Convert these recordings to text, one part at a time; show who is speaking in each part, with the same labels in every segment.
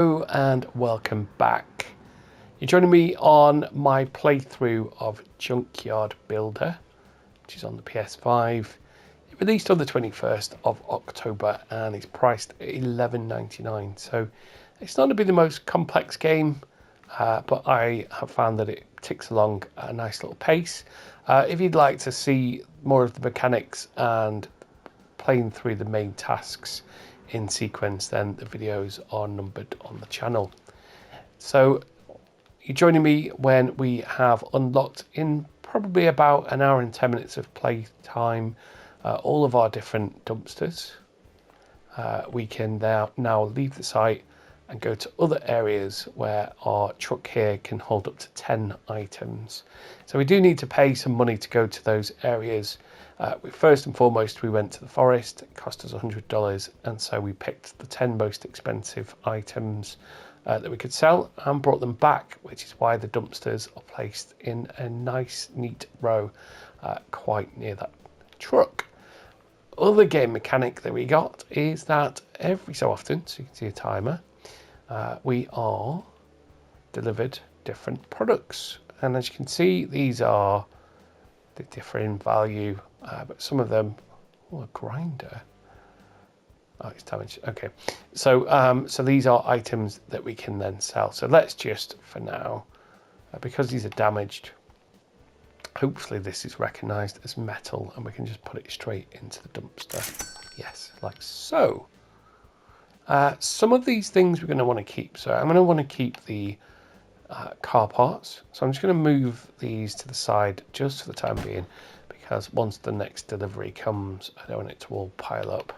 Speaker 1: Hello and welcome back. You're joining me on my playthrough of Junkyard Builder, which is on the PS5. It released on the 21st of October and it's priced at $11.99. So it's not going to be the most complex game, but I have found that it ticks along at a nice little pace. If you'd like to see more of the mechanics and playing through the main tasks in sequence, then the videos are numbered on the channel. So you're joining me when we have unlocked, in probably about an hour and 10 minutes of play time, all of our different dumpsters. We can now leave the site and go to other areas where our truck here can hold up to 10 items. So we do need to pay some money to go to those areas. First and foremost, we went to the forest. It cost us $100, and so we picked the 10 most expensive items that we could sell and brought them back, which is why the dumpsters are placed in a nice, neat row quite near that truck. Other game mechanic that we got is that every so often, so you can see a timer, we are delivered different products. And as you can see, these are the different value, but some of them, a grinder. Oh, it's damaged. Okay, so so these are items that we can then sell. So let's just, for now, because these are damaged, hopefully this is recognized as metal and we can just put it straight into the dumpster. Yes, like so. Some of these things we're going to want to keep. So I'm going to want to keep the car parts. So I'm just going to move these to the side just for the time being, because once the next delivery comes, I don't want it to all pile up.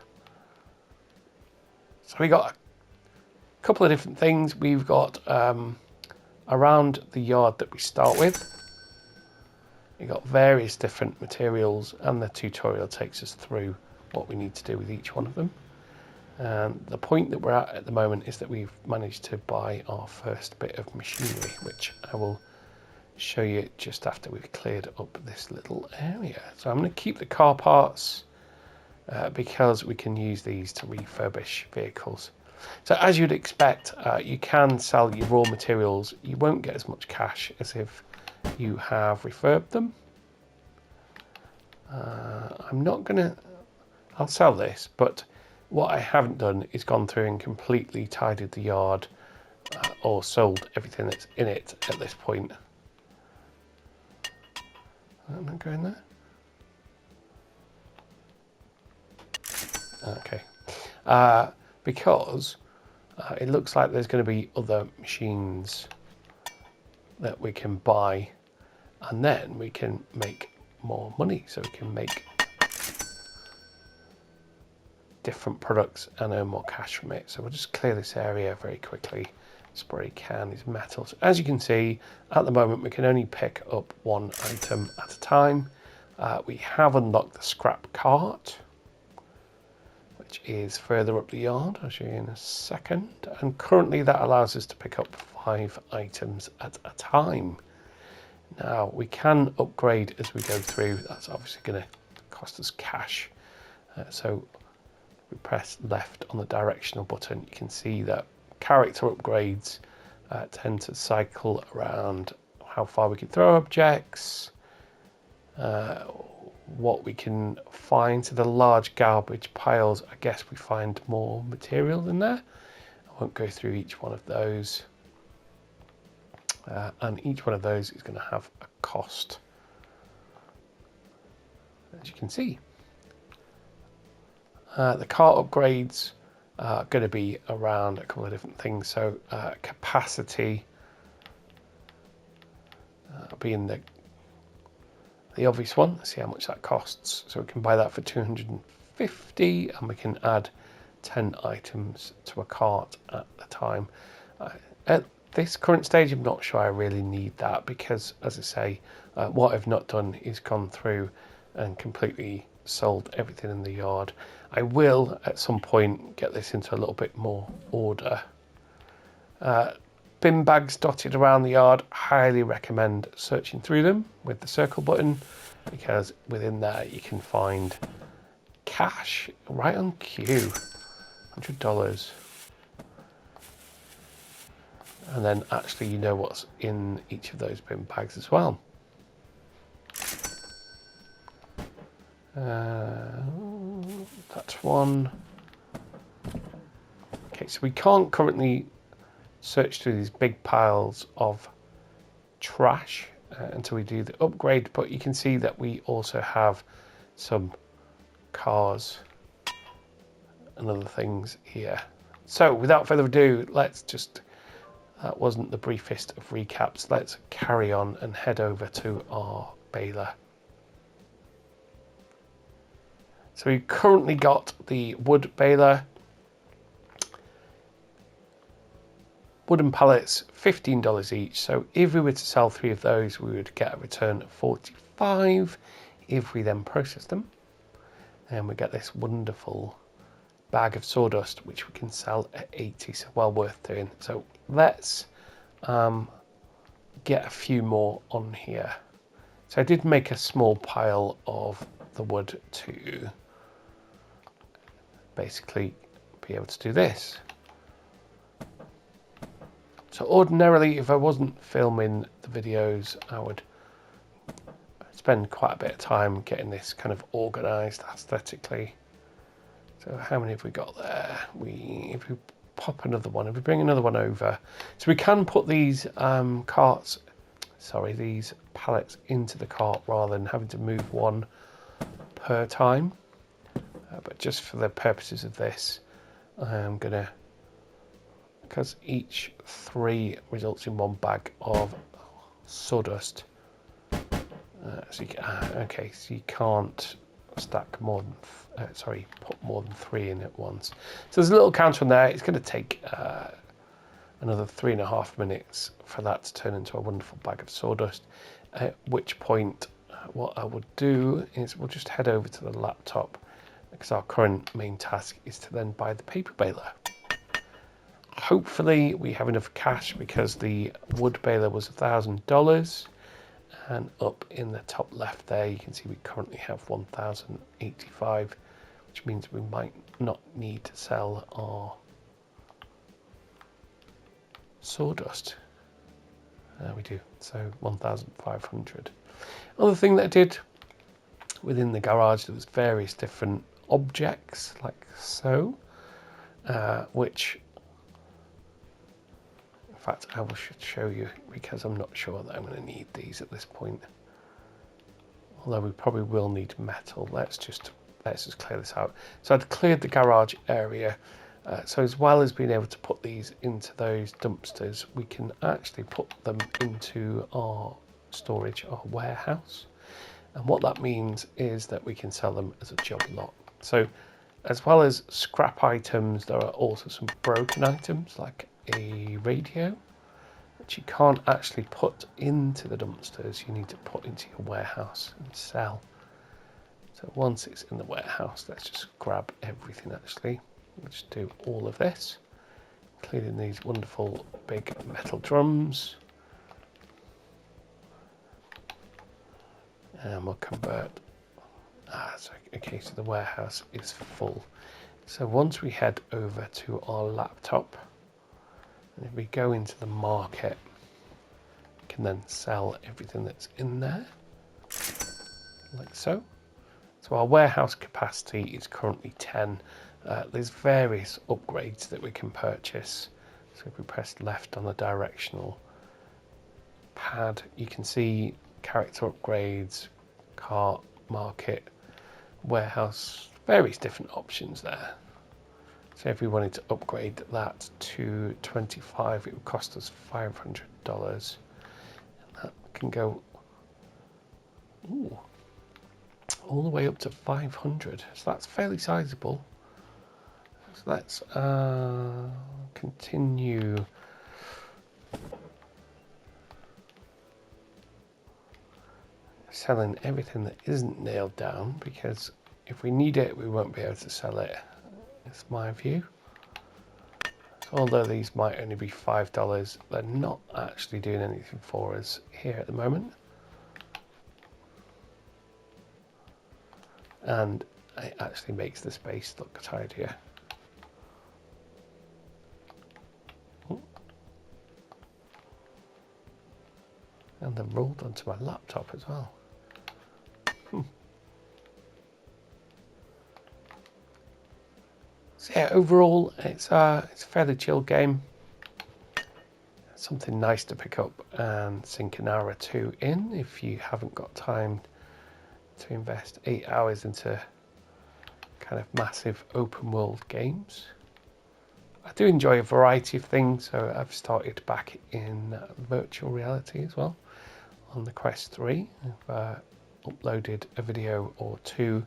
Speaker 1: So we got a couple of different things. We've got around the yard that we start with. We've got various different materials, and the tutorial takes us through what we need to do with each one of them. And the point that we're at the moment is that we've managed to buy our first bit of machinery, which I will show you just after we've cleared up this little area. So I'm going to keep the car parts because we can use these to refurbish vehicles. So as you'd expect, you can sell your raw materials. You won't get as much cash as if you have refurbed them. I'll sell this, but what I haven't done is gone through and completely tidied the yard or sold everything that's in it at this point. I'm not going there. Okay. Because it looks like there's going to be other machines that we can buy, and then we can make more money. So we can make different products and earn more cash from it. So we'll just clear this area very quickly. Spray can is metal. So as you can see, at the moment we can only pick up one item at a time. We have unlocked the scrap cart, which is further up the yard. I'll show you in a second. And currently that allows us to pick up 5 items at a time. Now we can upgrade as we go through. That's obviously going to cost us cash. So we press left on the directional button. You can see that character upgrades tend to cycle around how far we can throw objects, what we can find. So the large garbage piles, I guess we find more material in there. I won't go through each one of those. And each one of those is going to have a cost, as you can see. The cart upgrades are going to be around a couple of different things. So capacity being the obvious one. Let's see how much that costs. So we can buy that for $250, and we can add 10 items to a cart at a time. At this current stage, I'm not sure I really need that, because, as I say, what I've not done is gone through and completely sold everything in the yard. I will at some point get this into a little bit more order. Bin bags dotted around the yard, highly recommend searching through them with the circle button, because within there you can find cash right on cue. $100. And then actually you know what's in each of those bin bags as well. That's one. Okay, so we can't currently search through these big piles of trash until we do the upgrade, but you can see that we also have some cars and other things here. So without further ado, that wasn't the briefest of recaps. Let's carry on and head over to our baler. So we've currently got the wood baler. Wooden pallets, $15 each. So if we were to sell 3 of those, we would get a return of $45 if we then process them. And we get this wonderful bag of sawdust, which we can sell at $80, so well worth doing. So let's get a few more on here. So I did make a small pile of the wood to basically be able to do this. So ordinarily, if I wasn't filming the videos, I would spend quite a bit of time getting this kind of organised aesthetically. So how many have we got there? If we pop another one, if we bring another one over, so we can put these these pallets into the cart rather than having to move one per time. But just for the purposes of this, I'm gonna, because each 3 results in 1 bag of sawdust. So you can't stack more than put more than 3 in at once. So there's a little counter on there. It's going to take another 3.5 minutes for that to turn into a wonderful bag of sawdust. At which point, what I would do is we'll just head over to the laptop, because our current main task is to then buy the paper baler. Hopefully we have enough cash, because the wood baler was $1,000, and up in the top left there you can see we currently have 1,085, which means we might not need to sell our sawdust. We do, so 1,500. Other thing that I did within the garage, there was various different objects like so, which in fact I should show you, because I'm not sure that I'm going to need these at this point, although we probably will need metal. Let's just clear this out. So I'd cleared the garage area, so as well as being able to put these into those dumpsters, we can actually put them into our storage, our warehouse. And what that means is that we can sell them as a job lot. So as well as scrap items, there are also some broken items like a radio, which you can't actually put into the dumpsters. You need to put into your warehouse and sell. So once it's in the warehouse, let's just grab everything actually. We'll just do all of this, including these wonderful big metal drums. And we'll convert. Okay, so the warehouse is full. So once we head over to our laptop, and if we go into the market, we can then sell everything that's in there, like so. So our warehouse capacity is currently 10. There's various upgrades that we can purchase. So if we press left on the directional pad, you can see character upgrades, cart, market, warehouse, various different options there. So if we wanted to upgrade that to 25, it would cost us $500. And that can go all the way up to 500. So that's fairly sizable. So let's continue. Selling everything that isn't nailed down, because if we need it, we won't be able to sell it. That's my view. So although these might only be $5, they're not actually doing anything for us here at the moment. And it actually makes the space look tidier. And they've rolled onto my laptop as well. So yeah, overall, it's a fairly chill game. Something nice to pick up and sink an hour or two in if you haven't got time to invest 8 hours into kind of massive open world games. I do enjoy a variety of things, so I've started back in virtual reality as well on the Quest 3. I've uploaded a video or two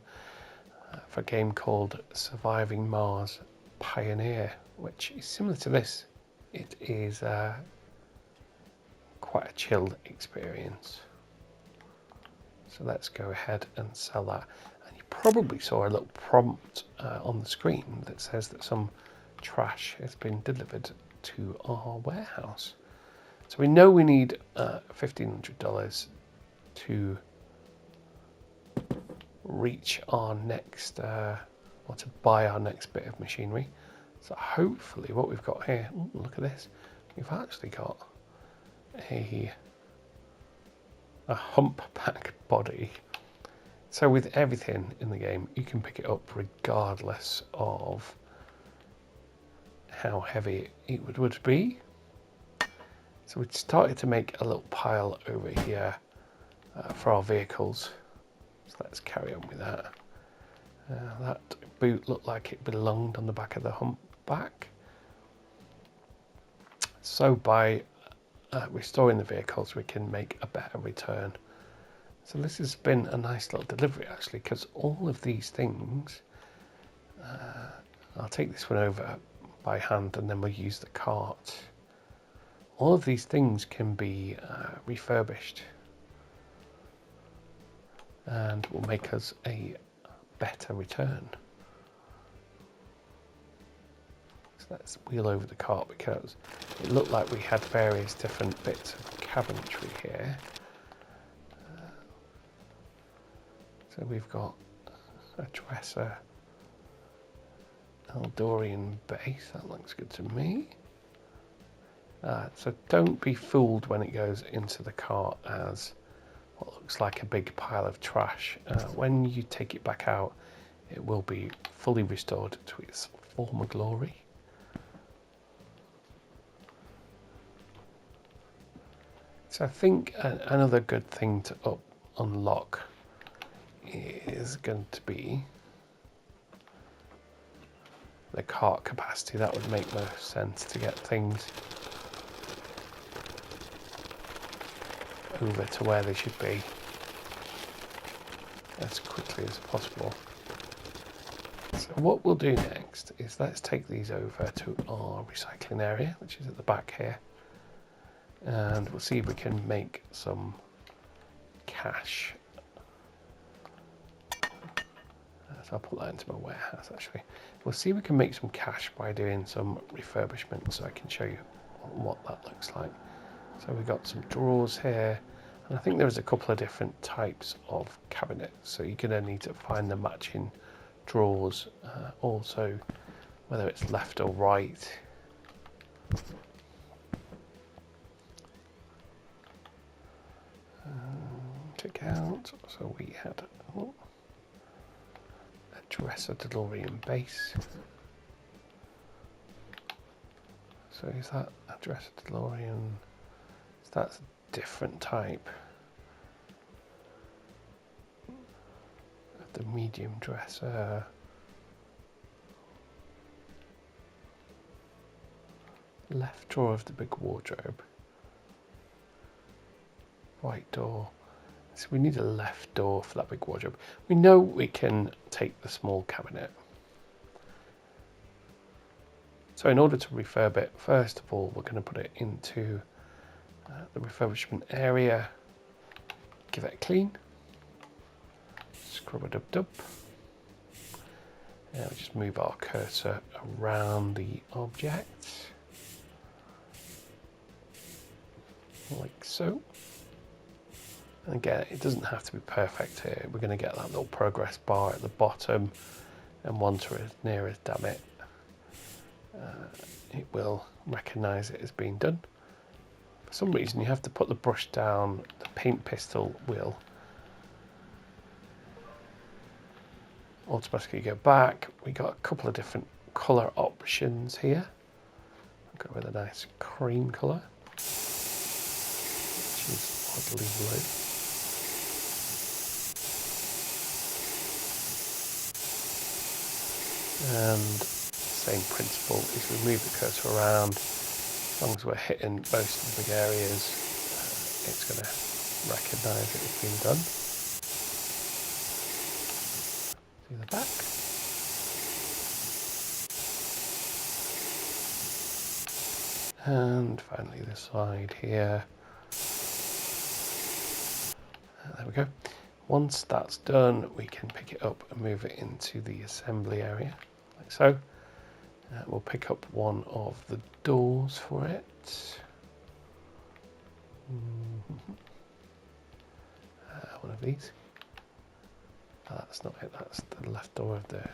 Speaker 1: for a game called Surviving Mars Pioneer, which is similar to this. It is quite a chilled experience. So let's go ahead and sell that. And you probably saw a little prompt on the screen that says that some trash has been delivered to our warehouse. So we know we need $1,500 to reach our next, or to buy our next bit of machinery. So hopefully what we've got here, ooh, look at this, we've actually got a humpback body. So with everything in the game, you can pick it up regardless of how heavy it would be. So we've started to make a little pile over here for our vehicles. So let's carry on with that. That boot looked like it belonged on the back of the humpback. So by restoring the vehicles, we can make a better return. So this has been a nice little delivery actually, because all of these things, I'll take this one over by hand and then we'll use the cart. All of these things can be refurbished and will make us a better return. So let's wheel over the cart because it looked like we had various different bits of cabinetry here. So we've got a dresser, Eldorian base, that looks good to me. So don't be fooled when it goes into the cart as what looks like a big pile of trash. When you take it back out, it will be fully restored to its former glory. So I think another good thing to unlock is going to be the cart capacity. That would make most sense to get things over to where they should be as quickly as possible. So what we'll do next is let's take these over to our recycling area, which is at the back here, and we'll see if we can make some cash. So I'll put that into my warehouse actually. We'll see if we can make some cash by doing some refurbishment, so I can show you what that looks like. So we've got some drawers here, and I think there's a couple of different types of cabinets, so you're going to need to find the matching drawers, also whether it's left or right. Check out, so we had a dresser DeLorean base. So is that a dresser DeLorean? So that's a different type of the medium dresser. Left drawer of the big wardrobe. Right door. So we need a left door for that big wardrobe. We know we can take the small cabinet. So in order to refurb it, first of all, we're going to put it into the refurbishment area. Give it a clean. Scrub it up. Now just move our cursor around the object. Like so. And again, it doesn't have to be perfect here. We're going to get that little progress bar at the bottom, and once we're near as damn it, it will recognise it as being done. some reason you have to put the brush down, the paint pistol will automatically go back. We got a couple of different colour options here. I'll go with a nice cream colour, which is oddly blue. And same principle is we move the cursor around. As long as we're hitting most of the big areas, it's going to recognise that it's been done. See the back. And finally the side here. There we go. Once that's done, we can pick it up and move it into the assembly area, like so. We'll pick up one of the doors for it. One of these. Oh, that's not it, that's the left door of the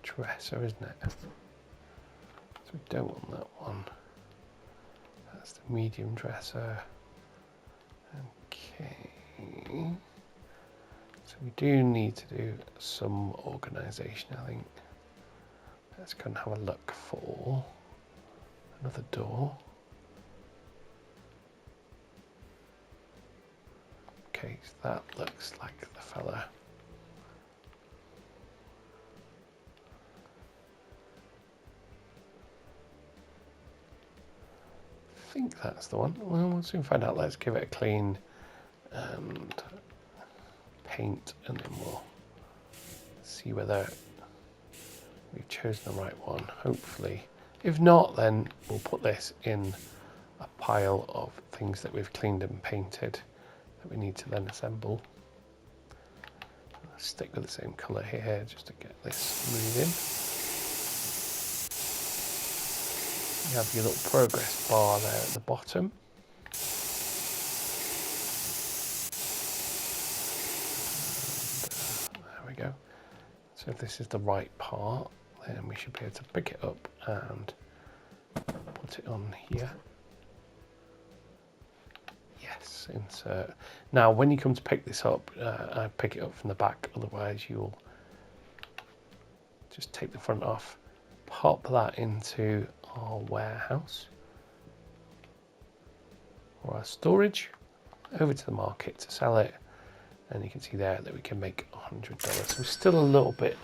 Speaker 1: dresser, isn't it? So we don't want that one. That's the medium dresser. Okay. So we do need to do some organisation, I think. Let's go and have a look for another door. Okay, so that looks like the fella. I think that's the one. Well, we'll soon find out. Let's give it a clean and paint, and then we'll see whether we've chosen the right one, hopefully. If not, then we'll put this in a pile of things that we've cleaned and painted that we need to then assemble. I'll stick with the same colour here just to get this moving. You have your little progress bar there at the bottom. And, there we go. So if this is the right part, then we should be able to pick it up and put it on here. Yes, insert. Now when you come to pick this up, I pick it up from the back, otherwise you'll just take the front off, pop that into our warehouse or our storage, over to the market to sell it, and you can see there that we can make $100. So we're still a little bit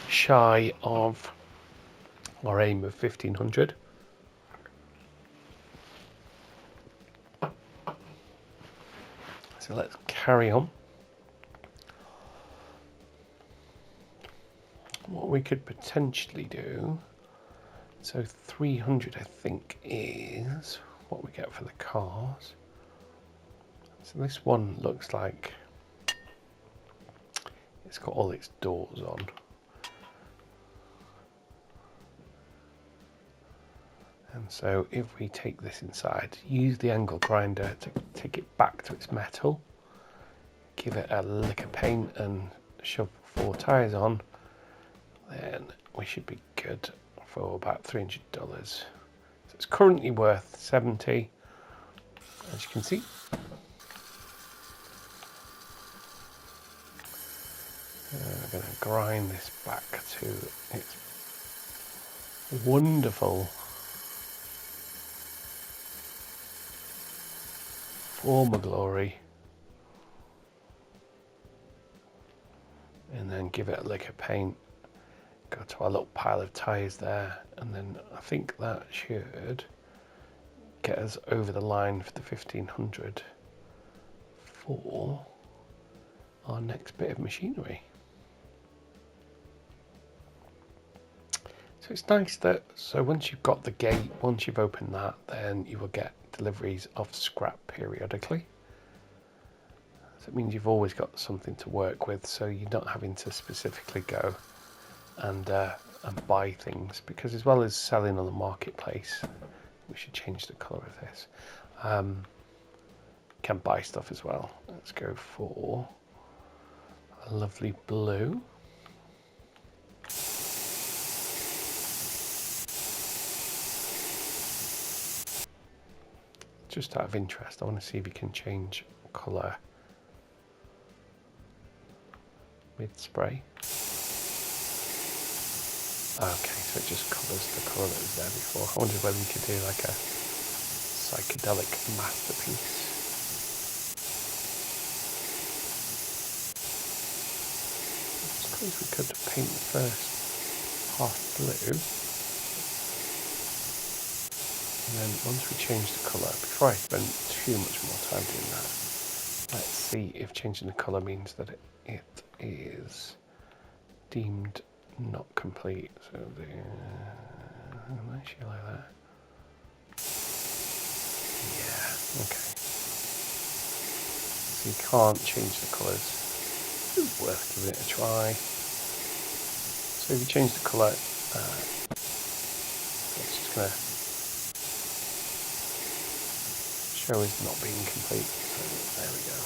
Speaker 1: shy of our aim of 1,500. So let's carry on. What we could potentially do, so 300 I think is what we get for the cars. So this one looks like it's got all its doors on. And so if we take this inside, use the angle grinder to take it back to its metal, give it a lick of paint and shove 4 tyres on, then we should be good for about $300. So it's currently worth 70, as you can see. I'm going to grind this back to its wonderful former glory, and then give it a lick of paint, go to our little pile of tyres there, and then I think that should get us over the line for the 1,500 for our next bit of machinery. So it's nice that, so once you've got the gate, once you've opened that, then you will get deliveries of scrap periodically. So it means you've always got something to work with, so you're not having to specifically go and buy things, because as well as selling on the marketplace, we should change the colour of this. Can buy stuff as well. Let's go for a lovely blue. just out of interest, I want to see if you can change colour mid-spray. Okay, so it just colours the colour that was there before. I wondered whether you could do like a psychedelic masterpiece. I suppose we could paint the first half blue. And then once we change the colour, before I spend too much more time doing that, let's see if changing the colour means that it is deemed not complete. So nice yellow there. Yeah, okay. So you can't change the colours. It's worth giving it a try. So if you change the colour, it's just going to show is not being complete. So there we go.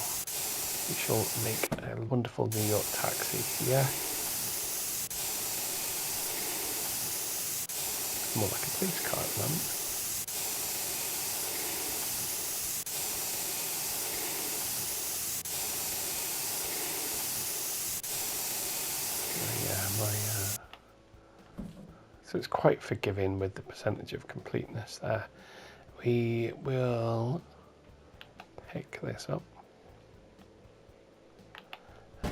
Speaker 1: We shall make a wonderful New York taxi here. More like a police car at the moment. So it's quite forgiving with the percentage of completeness there. We will pick this up,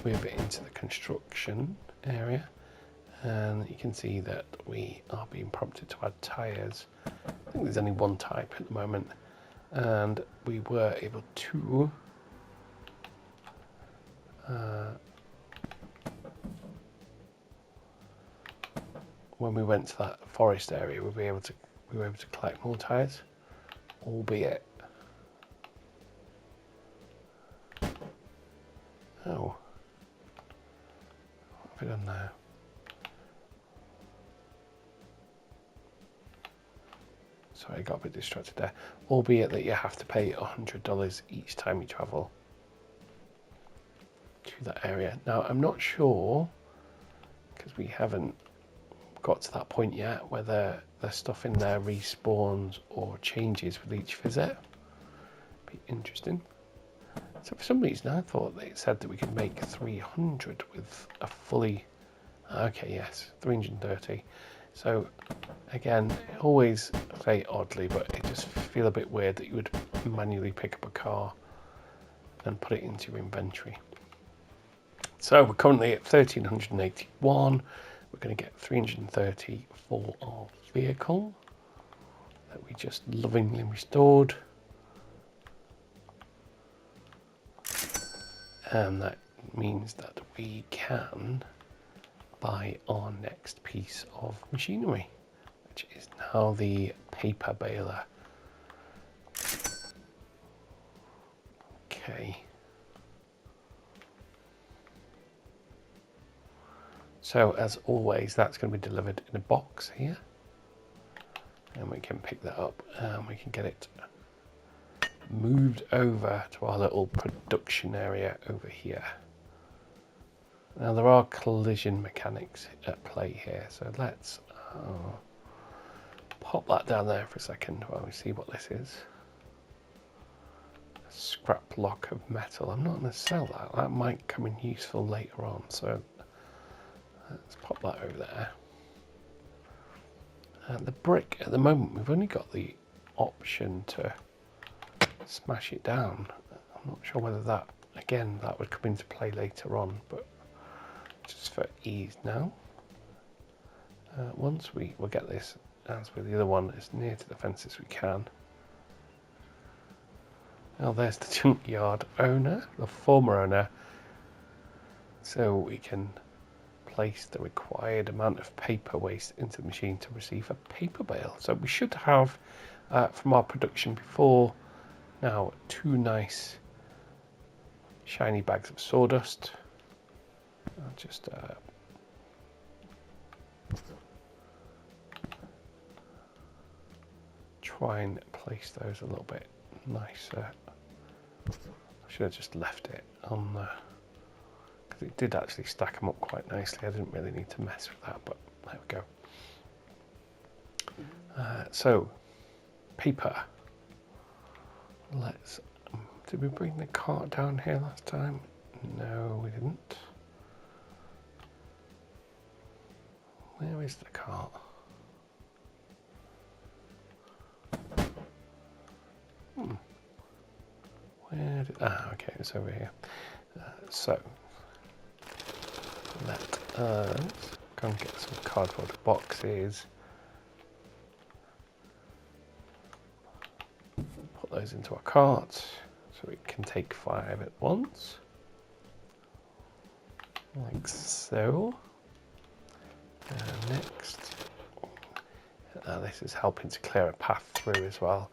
Speaker 1: move it into the construction area, and you can see that we are being prompted to add tyres. I think there's only one type at the moment, and we were able to when we went to that forest area, we were able to collect more tyres, albeit what have we done now? Sorry, I got a bit distracted there. Albeit that you have to pay $100 each time you travel to that area. Now, I'm not sure, because we haven't got to that point yet, whether the stuff in there respawns or changes with each visit. Be interesting. So for some reason I thought they said that we could make 300 with a fully... Okay, yes, 330. So again, always say oddly, but it just feels a bit weird that you would manually pick up a car and put it into your inventory. So we're currently at 1,381. We're going to get 330 for our vehicle that we just lovingly restored. And that means that we can buy our next piece of machinery, which is now the paper baler. Okay. So as always, that's going to be delivered in a box here, and we can pick that up and we can get it moved over to our little production area over here. Now there are collision mechanics at play here, so let's pop that down there for a second while we see what this is. A scrap block of metal. I'm not going to sell that. That might come in useful later on, so let's pop that over there. And the brick, at the moment, we've only got the option to smash it down. I'm not sure whether that, again, that would come into play later on, but just for ease now. Once we'll get this, as with the other one, as near to the fence as we can. Now there's the junkyard owner, the former owner, so we can place the required amount of paper waste into the machine to receive a paper bale. So we should have, from our production before, now 2 nice shiny bags of sawdust. I'll just try and place those a little bit nicer. I should have just left it on the, because it did actually stack them up quite nicely. I didn't really need to mess with that, but there we go. So paper. Let's. Did we bring the cart down here last time? No, we didn't. Where is the cart? Where did, okay, it's over here. So, let us go and get some cardboard boxes. Put those into a cart so it can take 5 at once. Like so. Next. This is helping to clear a path through as well.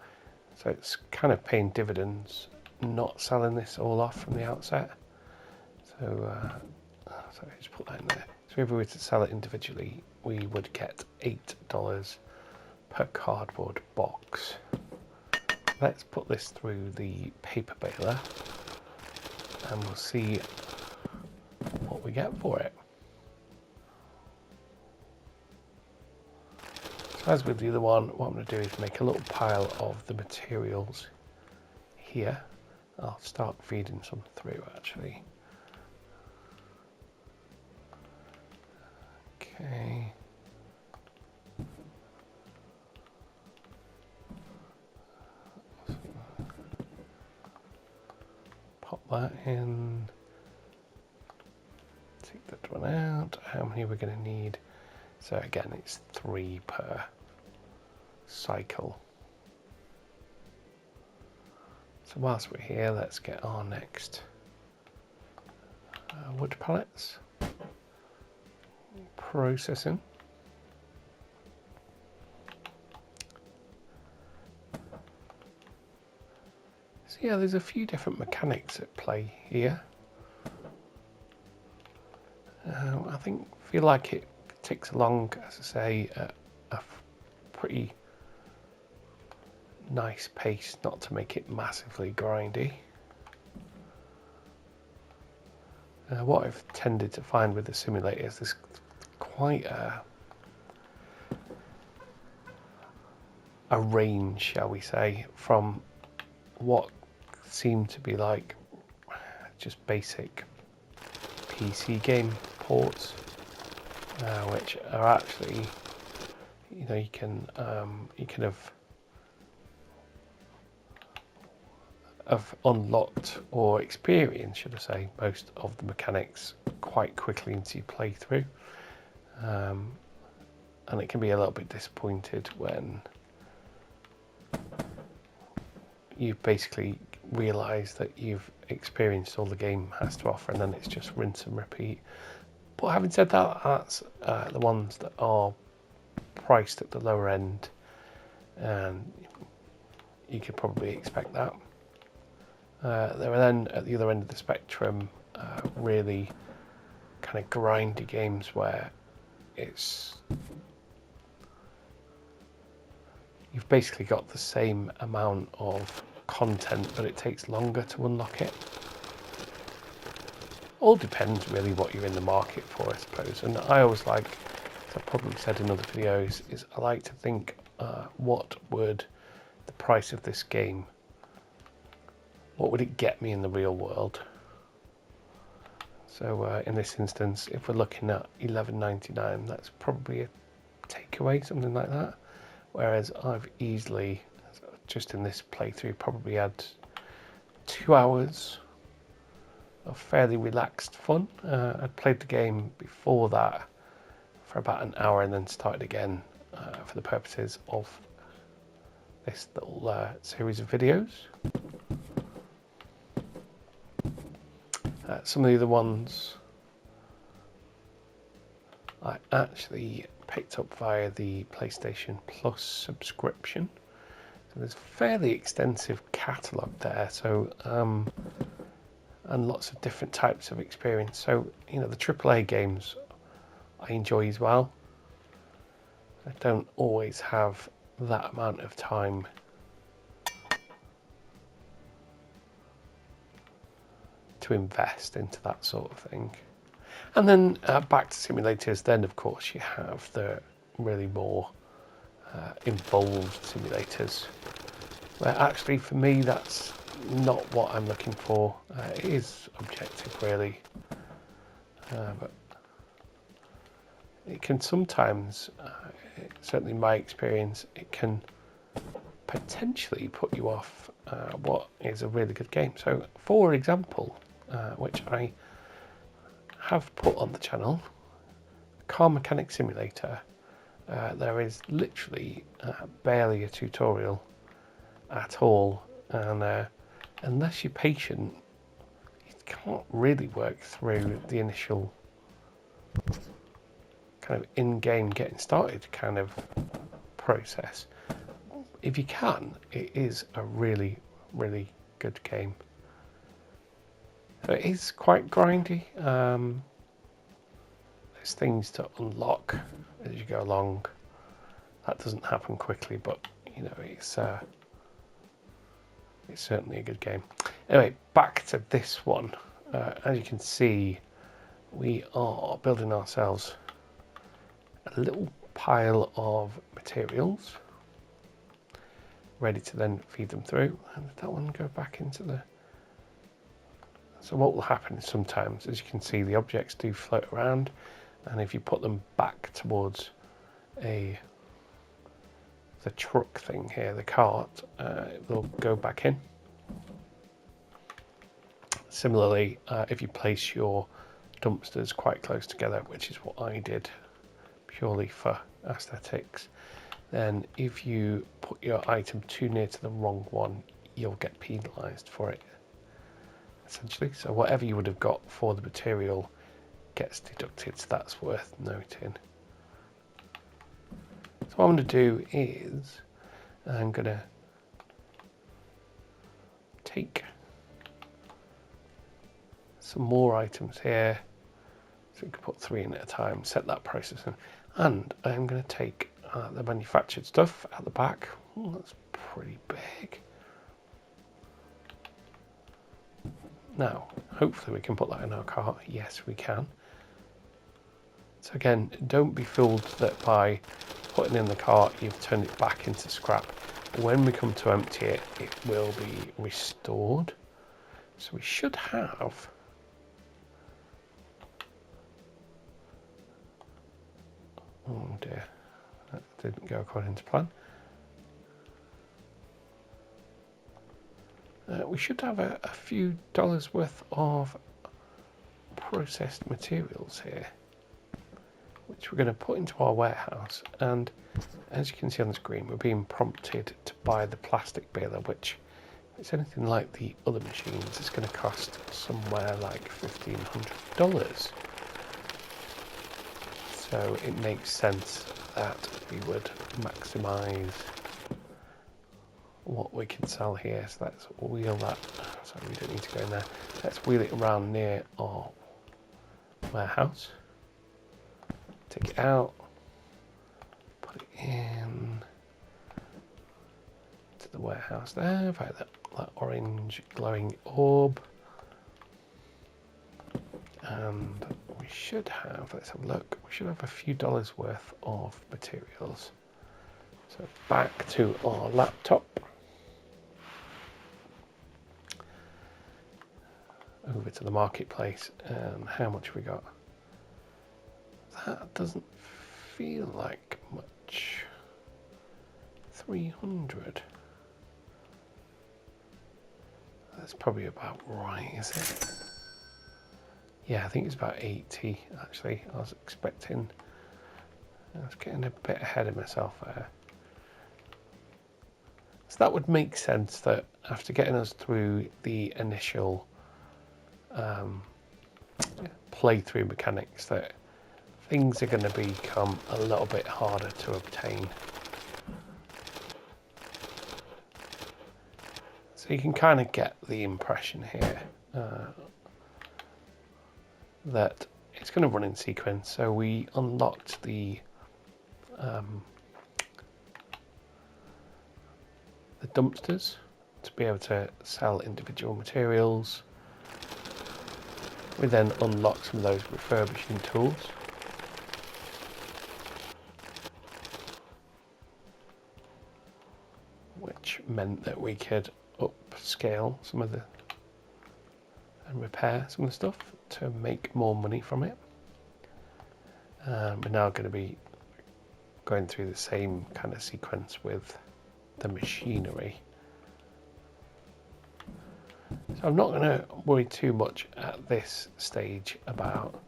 Speaker 1: So it's kind of paying dividends, not selling this all off from the outset. So, so just put that in there. So if we were to sell it individually, we would get $8 per cardboard box. Let's put this through the paper baler and we'll see what we get for it. So as with the other one, what I'm going to do is make a little pile of the materials here. I'll start feeding some through actually. Okay. Pop that in. Take that one out. How many are we going to need? So again, it's 3 per cycle. So whilst we're here, let's get our next wood pallets. Processing. So yeah, there's a few different mechanics at play here. I feel like it ticks along, as I say, at a pretty nice pace, not to make it massively grindy. What I've tended to find with the simulator is there's quite a range, shall we say, from what seem to be like just basic PC game ports, which are actually, you know, you can have unlocked or experienced, should I say, most of the mechanics quite quickly into your playthrough, and it can be a little bit disappointed when you've basically realised that you've experienced all the game has to offer and then it's just rinse and repeat. But having said that, that's the ones that are priced at the lower end, and you could probably expect that. There are then at the other end of the spectrum really kind of grindy games where you've basically got the same amount of content but it takes longer to unlock it. All depends really what you're in the market for, I suppose. And I always like, as I've probably said in other videos, is I like to think what would the price of this game, what would it get me in the real world? So in this instance, if we're looking at $11.99, that's probably a takeaway, something like that. Whereas I've easily, just in this playthrough, probably had 2 hours of fairly relaxed fun. I'd played the game before that for about an hour and then started again for the purposes of this little series of videos. Some of the other ones I actually picked up via the PlayStation Plus subscription. So there's a fairly extensive catalogue there. So and lots of different types of experience. So, you know, the AAA games I enjoy as well. I don't always have that amount of time to invest into that sort of thing. And then back to simulators, then of course you have the really more involved simulators. But actually, for me, that's not what I'm looking for. It is objective, really. But it can sometimes, certainly in my experience, it can potentially put you off what is a really good game. So, for example, which I have put on the channel, Car Mechanic Simulator, there is literally barely a tutorial at all, and unless you're patient, you can't really work through the initial kind of in-game getting started kind of process. If you can, it is a really, really good game. So it is quite grindy. There's things to unlock as you go along. That doesn't happen quickly, but you know, it's certainly a good game. Anyway, back to this one. As you can see, we are building ourselves a little pile of materials, ready to then feed them through. And that one go back into the... So what will happen is sometimes, as you can see, the objects do float around, and if you put them back towards the truck thing here, the cart, they'll go back in. Similarly, if you place your dumpsters quite close together, which is what I did purely for aesthetics, then if you put your item too near to the wrong one, you'll get penalised for it, essentially. So whatever you would have got for the material gets deducted, so that's worth noting. So what I'm going to do is I'm going to take some more items here, so we can put 3 in at a time, set that process in, and I'm going to take the manufactured stuff out the back. Oh, that's pretty big. Now, hopefully we can put that in our cart. Yes, we can. So again, don't be fooled that by putting in the cart you've turned it back into scrap. When we come to empty it, it will be restored. So we should have... Oh dear, that didn't go according to plan. We should have a few dollars worth of processed materials here, which we're going to put into our warehouse. And as you can see on the screen, we're being prompted to buy the plastic baler, which, if it's anything like the other machines, is going to cost somewhere like $1,500. So it makes sense that we would maximise what we can sell here. So let's wheel that. Sorry, we don't need to go in there. Let's wheel it around near our warehouse. Take it out. Put it in to the warehouse there via that orange glowing orb. And we should have, let's have a look, we should have a few dollars worth of materials. So back to our laptop. Over to the marketplace, and how much we got? That doesn't feel like much. 300. That's probably about right, is it? Yeah, I think it's about 80 actually. I was getting a bit ahead of myself there. So that would make sense that after getting us through the initial playthrough mechanics, that things are going to become a little bit harder to obtain. So you can kind of get the impression here that it's going to run in sequence. So we unlocked the dumpsters to be able to sell individual materials. We then unlock some of those refurbishing tools. Which it meant that we could upscale some of the and repair some of the stuff to make more money from it. We're now going to be going through the same kind of sequence with the machinery. So I'm not going to worry too much at this stage about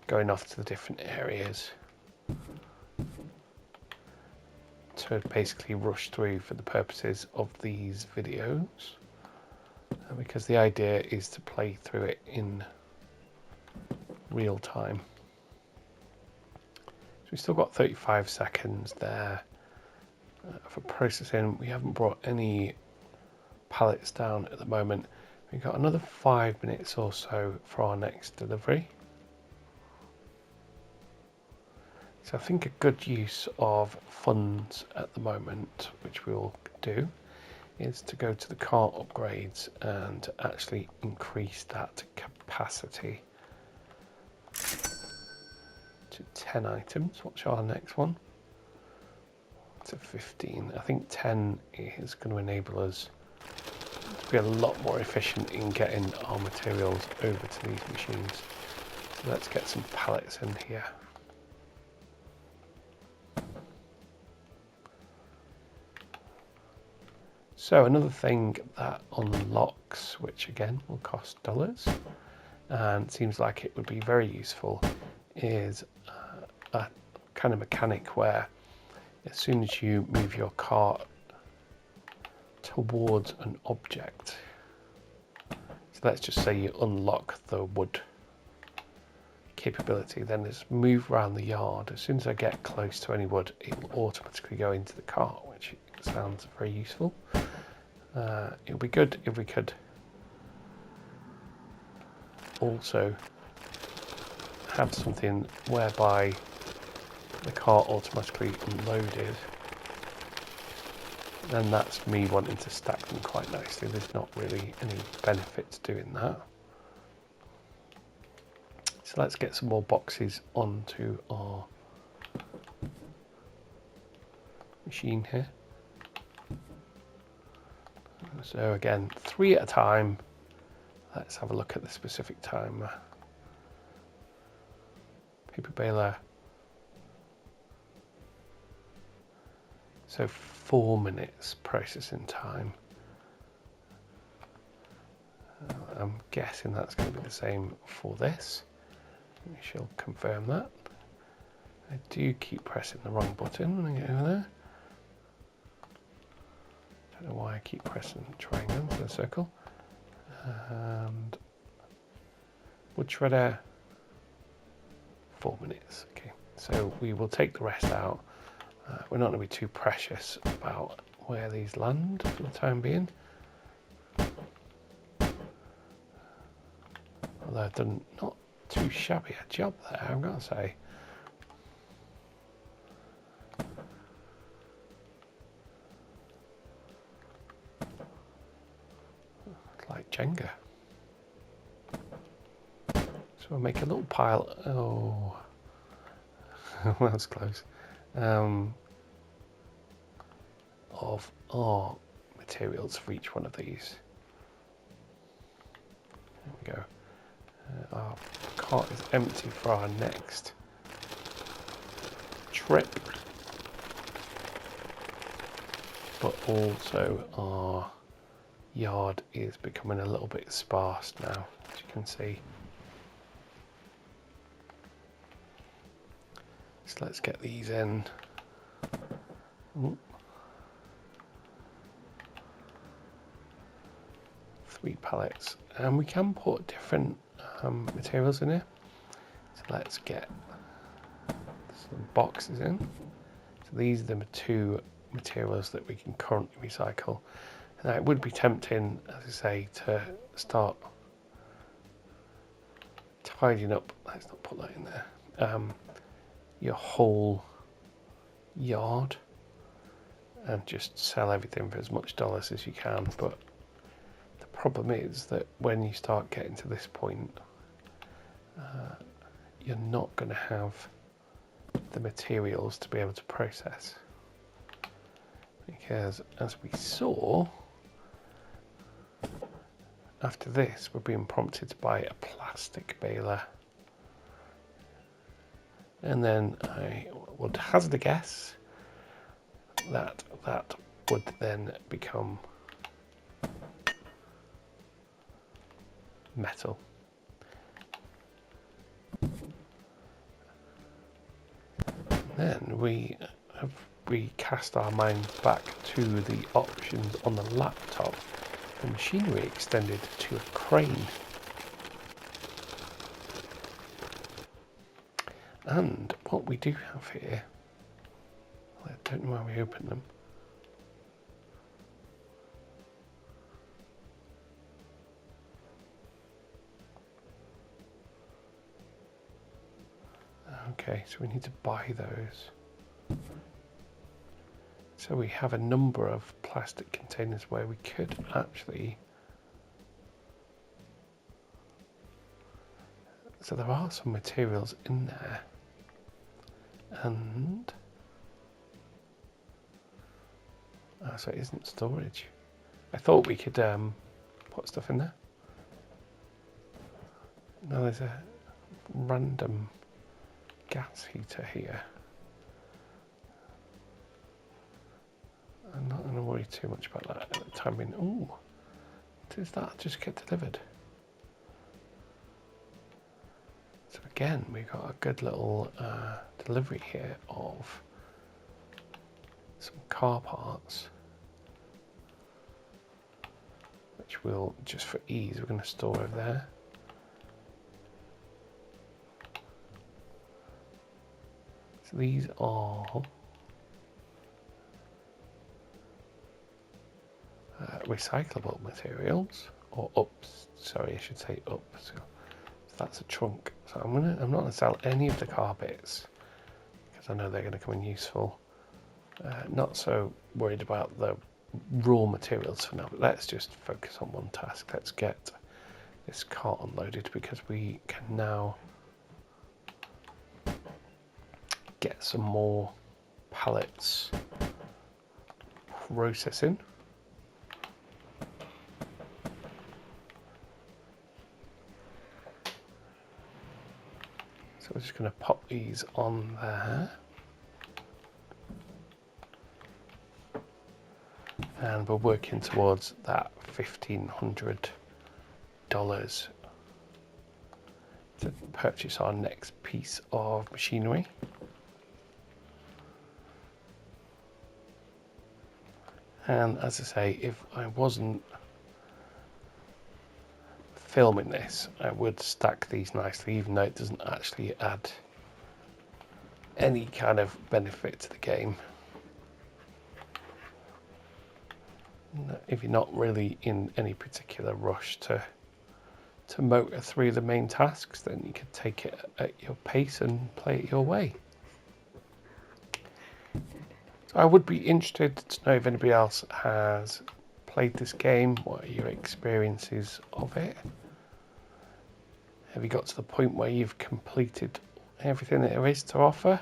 Speaker 1: going off to the different areas to basically rush through for the purposes of these videos, because the idea is to play through it in real time. So we've still got 35 seconds there for processing. We haven't brought any pallets down at the moment. We've got another 5 minutes or so for our next delivery. So I think a good use of funds at the moment, which we'll do, is to go to the cart upgrades and actually increase that capacity to 10 items. What's our next one? To 15. I think 10 is going to enable us to be a lot more efficient in getting our materials over to these machines. So let's get some pallets in here. So another thing that unlocks, which again will cost dollars, and seems like it would be very useful, is a kind of mechanic where as soon as you move your cart towards an object, so let's just say you unlock the wood capability, then it's move around the yard. As soon as I get close to any wood, it will automatically go into the cart, which sounds very useful. It would be good if we could also have something whereby the cart automatically unloaded. Then that's me wanting to stack them quite nicely. There's not really any benefit to doing that. So let's get some more boxes onto our machine here. So again, 3 at a time. Let's have a look at the specific timer. Paper baler. So 4 minutes processing time. I'm guessing that's going to be the same for this. We shall confirm that. I do keep pressing the wrong button when I get over there. Don't know why I keep pressing triangle instead of circle. And wood shredder, 4 minutes. Okay, so we will take the rest out. We're not going to be too precious about where these land for the time being. Although I've done not too shabby a job there, I've got to say. It's like Jenga. So we'll make a little pile. Oh, well, that's close. Of our materials for each one of these. There we go. Our cart is empty for our next trip, but also our yard is becoming a little bit sparse now, as you can see. So let's get these in. Ooh. 3 pallets, and we can put different materials in here. So let's get some boxes in. So these are the 2 materials that we can currently recycle. Now it would be tempting, as I say, to start tidying up. Let's not put that in there. Your whole yard and just sell everything for as much dollars as you can, but the problem is that when you start getting to this point, you're not going to have the materials to be able to process. because as we saw, after this we're being prompted to buy a plastic baler, and then I would hazard a guess that that would then become metal. Then we cast our minds back to the options on the laptop. The machinery extended to a crane. And what we do have here, I don't know how we open them. Okay, so we need to buy those. So we have a number of plastic containers where we could actually... So there are some materials in there. And... Oh, so it isn't storage. I thought we could put stuff in there. No, there's a random gas heater here. I'm not going to worry too much about that at the time being. Ooh, does that just get delivered? So again, we've got a good little delivery here of some car parts, which we'll, just for ease, we're going to store over there. So these are recyclable materials, or ups. Sorry, I should say up. So that's a trunk. So I'm not going to sell any of the car bits because I know they're going to come in useful. Not so worried about the raw materials for now, but let's just focus on one task. Let's get this cart unloaded because we can now get some more pallets processing. So we're just going to pop these on there. And we're working towards that $1,500 to purchase our next piece of machinery. And as I say, if I wasn't filming this, I would stack these nicely, even though it doesn't actually add any kind of benefit to the game. If you're not really in any particular rush to motor through the main tasks, then you could take it at your pace and play it your way. So I would be interested to know if anybody else has played this game. What are your experiences of it? Have you got to the point where you've completed everything that there is to offer?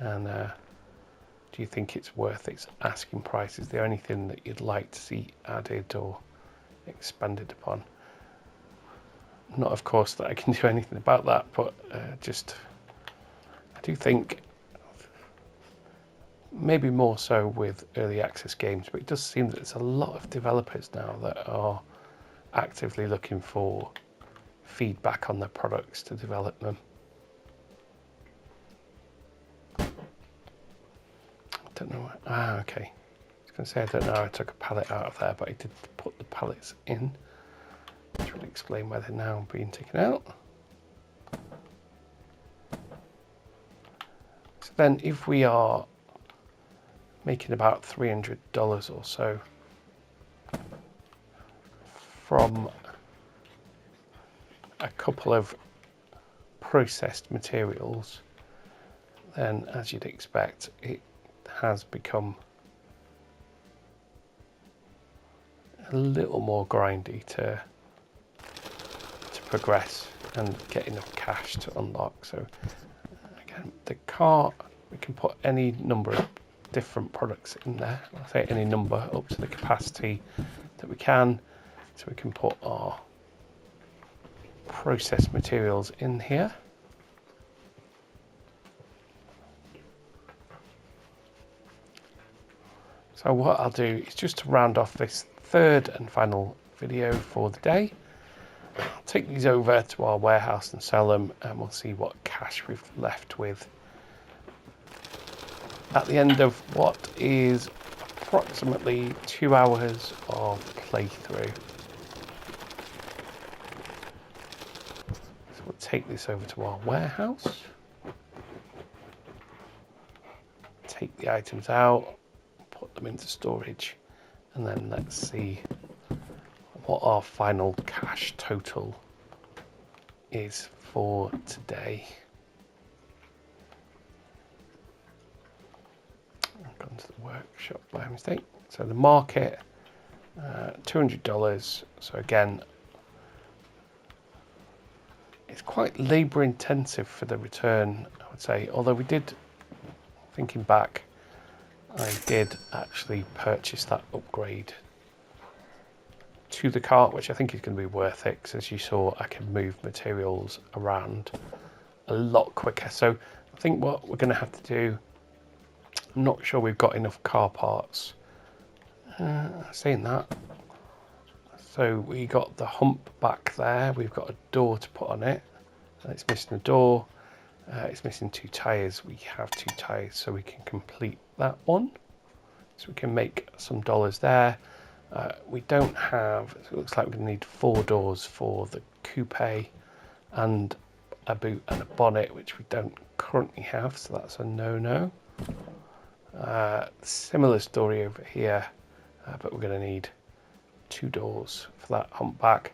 Speaker 1: And do you think it's worth its asking price? Is there anything that you'd like to see added or expanded upon? Not, of course, that I can do anything about that, but just I do think maybe more so with early access games, but it does seem that there's a lot of developers now that are actively looking for feedback on their products to develop them. I don't know. Okay. I was going to say I don't know how I took a pallet out of there, but I did put the pallets in, which would explain why they're now being taken out. So then if we are making about $300 or so from a couple of processed materials, then as you'd expect, it has become a little more grindy to progress and get enough cash to unlock. So again, the cart, we can put any number of different products in there. I'll say any number up to the capacity that we can, so we can put our processed materials in here. So what I'll do is, just to round off this third and final video for the day, I'll take these over to our warehouse and sell them, and we'll see what cash we've left with at the end of what is approximately 2 hours of playthrough. So we'll take this over to our warehouse, take the items out, put them into storage, and then let's see what our final cash total is for today. I've gone to the workshop by mistake. So the market, $200. So again, it's quite labour intensive for the return, I would say. Although we did, thinking back, I did actually purchase that upgrade to the cart, which I think is going to be worth it, because as you saw, I can move materials around a lot quicker. So I think what we're going to have to do, I'm not sure we've got enough car parts. Saying that, so we got the hump back there, we've got a door to put on it, it's missing a door, it's missing 2 tyres. We have 2 tyres, so we can complete that one, so we can make some dollars there. We don't have, so it looks like we're going to need 4 doors for the coupe, and a boot and a bonnet, which we don't currently have, so that's a no-no. Similar story over here, but we're going to need 2 doors for that humpback.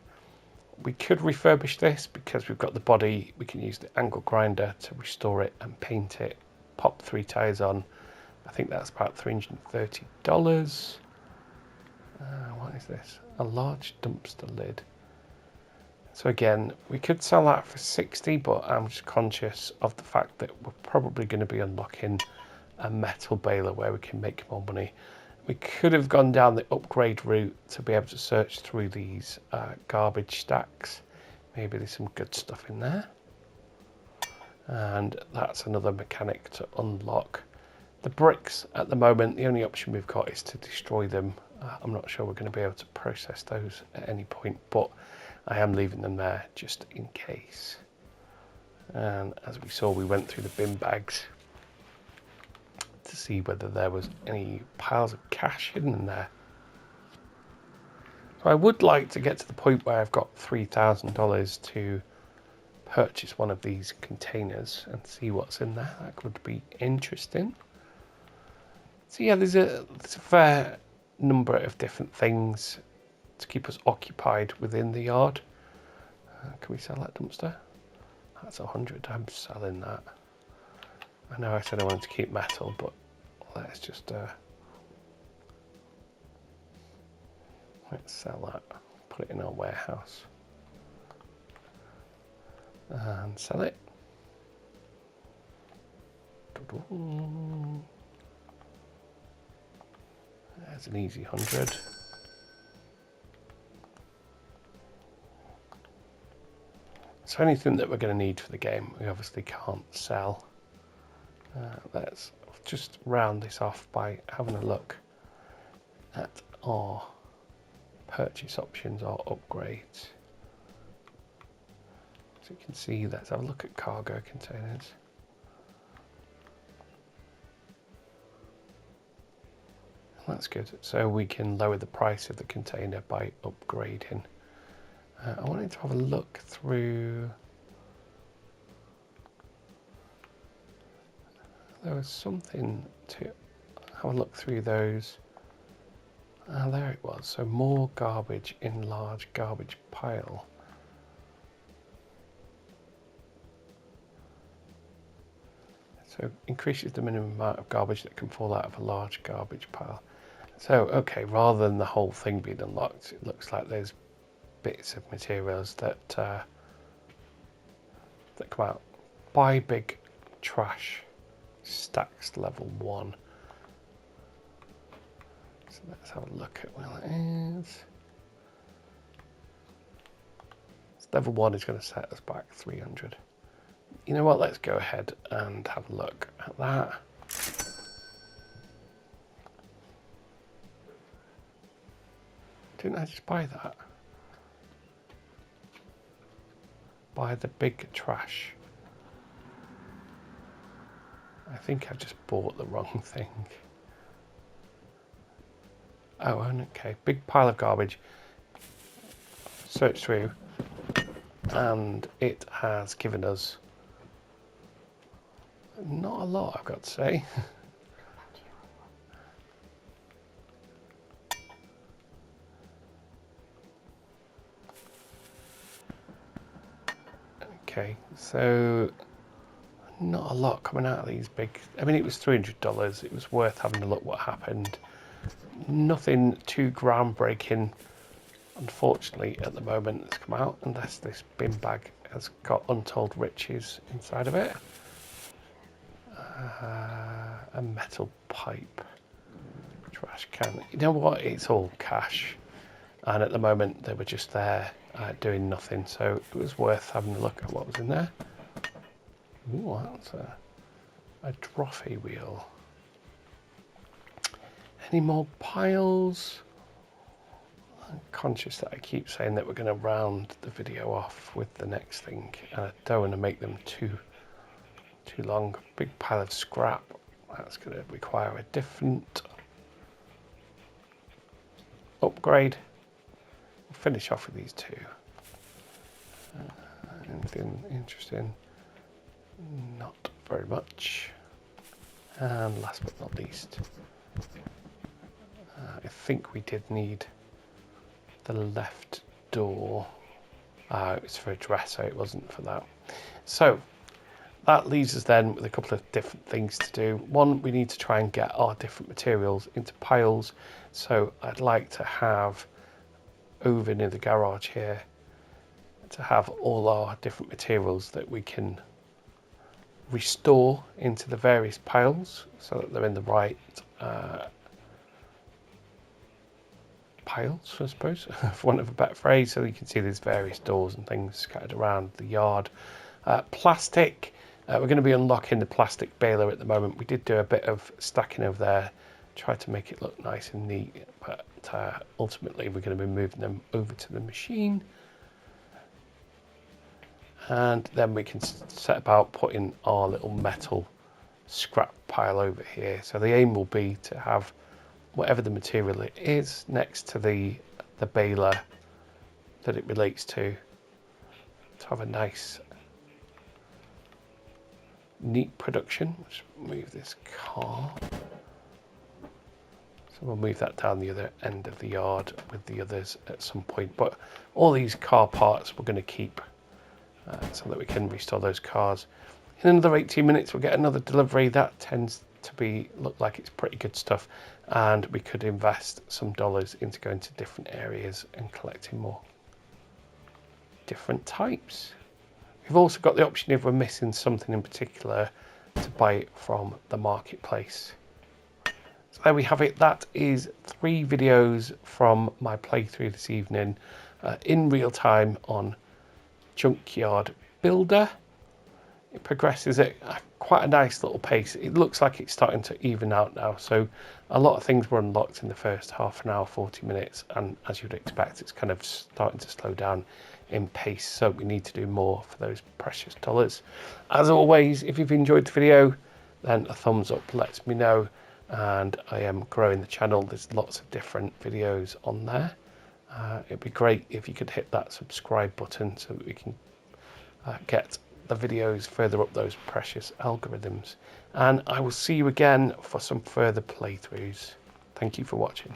Speaker 1: We could refurbish this because we've got the body. We can use the angle grinder to restore it and paint it, pop 3 tyres on. I think that's about $330. What is this? A large dumpster lid. So again, we could sell that for 60, but I'm just conscious of the fact that we're probably going to be unlocking a metal baler where we can make more money. We could have gone down the upgrade route to be able to search through these garbage stacks. Maybe there's some good stuff in there. And that's another mechanic to unlock. The bricks, at the moment, the only option we've got is to destroy them. I'm not sure we're going to be able to process those at any point, but I am leaving them there just in case. And as we saw, we went through the bin bags to see whether there was any piles of cash hidden in there. So I would like to get to the point where I've got $3,000 to purchase one of these containers and see what's in there. That could be interesting. So yeah, there's a fair number of different things to keep us occupied within the yard. Can we sell that dumpster? That's 100. I'm selling that. I know I said I wanted to keep metal, but let's just let's sell that. Put it in our warehouse and sell it. There's an easy 100. So anything that we're going to need for the game, we obviously can't sell. Let's just round this off by having a look at our purchase options, our upgrades. So you can see, let's have a look at cargo containers. That's good. So we can lower the price of the container by upgrading. I wanted to have a look through. There was something to have a look through those. There it was. So more garbage in large garbage pile. So increases the minimum amount of garbage that can fall out of a large garbage pile. So okay, rather than the whole thing being unlocked, it looks like there's bits of materials that that come out. Buy big trash stacks level 1. So let's have a look at where that is. Level 1 is going to set us back 300. You know what, let's go ahead and have a look at that. Didn't I just buy that? Buy the big trash. I think I've just bought the wrong thing. Oh, okay, big pile of garbage. Search through. And it has given us not a lot, I've got to say. Okay, so not a lot coming out of these big. I mean, it was $300. It was worth having a look what happened. Nothing too groundbreaking, unfortunately, at the moment that's come out, unless this bin bag has got untold riches inside of it. A metal pipe, trash can. You know what? It's all cash, and at the moment they were just there doing nothing. So it was worth having a look at what was in there. Ooh, that's a trophy wheel. Any more piles? I'm conscious that I keep saying that we're going to round the video off with the next thing, and I don't want to make them too long. Big pile of scrap. That's going to require a different upgrade. We'll finish off with these two. Anything interesting? Not very much. And last but not least, I think we did need the left door. It was for a dresser, it wasn't for that. So that leaves us then with a couple of different things to do. One, we need to try and get our different materials into piles. So I'd like to have over near the garage here to have all our different materials that we can restore into the various piles so that they're in the right piles, I suppose, for want of a better phrase. So you can see there's various doors and things scattered around the yard. Plastic, we're going to be unlocking the plastic baler at the moment. We did do a bit of stacking over there, try to make it look nice and neat, but ultimately we're going to be moving them over to the machine. And then we can set about putting our little metal scrap pile over here. So the aim will be to have whatever the material it is next to the baler that it relates to have a nice neat production. Let's move this car. So we'll move that down the other end of the yard with the others at some point. But all these car parts we're going to keep so that we can restore those cars. In another 18 minutes we'll get another delivery. That tends to look like it's pretty good stuff, and we could invest some dollars into going to different areas and collecting more different types. We've also got the option, if we're missing something in particular, to buy it from the marketplace. So there we have it. That is 3 videos from my playthrough this evening in real time on Junkyard Builder. It progresses at quite a nice little pace. It looks like it's starting to even out now. So a lot of things were unlocked in the first half an hour, 40 minutes. And as you'd expect, it's kind of starting to slow down in pace. So we need to do more for those precious dollars. As always, if you've enjoyed the video, then a thumbs up lets me know. And I am growing the channel. There's lots of different videos on there. It'd be great if you could hit that subscribe button so that we can get the videos further up those precious algorithms. And I will see you again for some further playthroughs. Thank you for watching.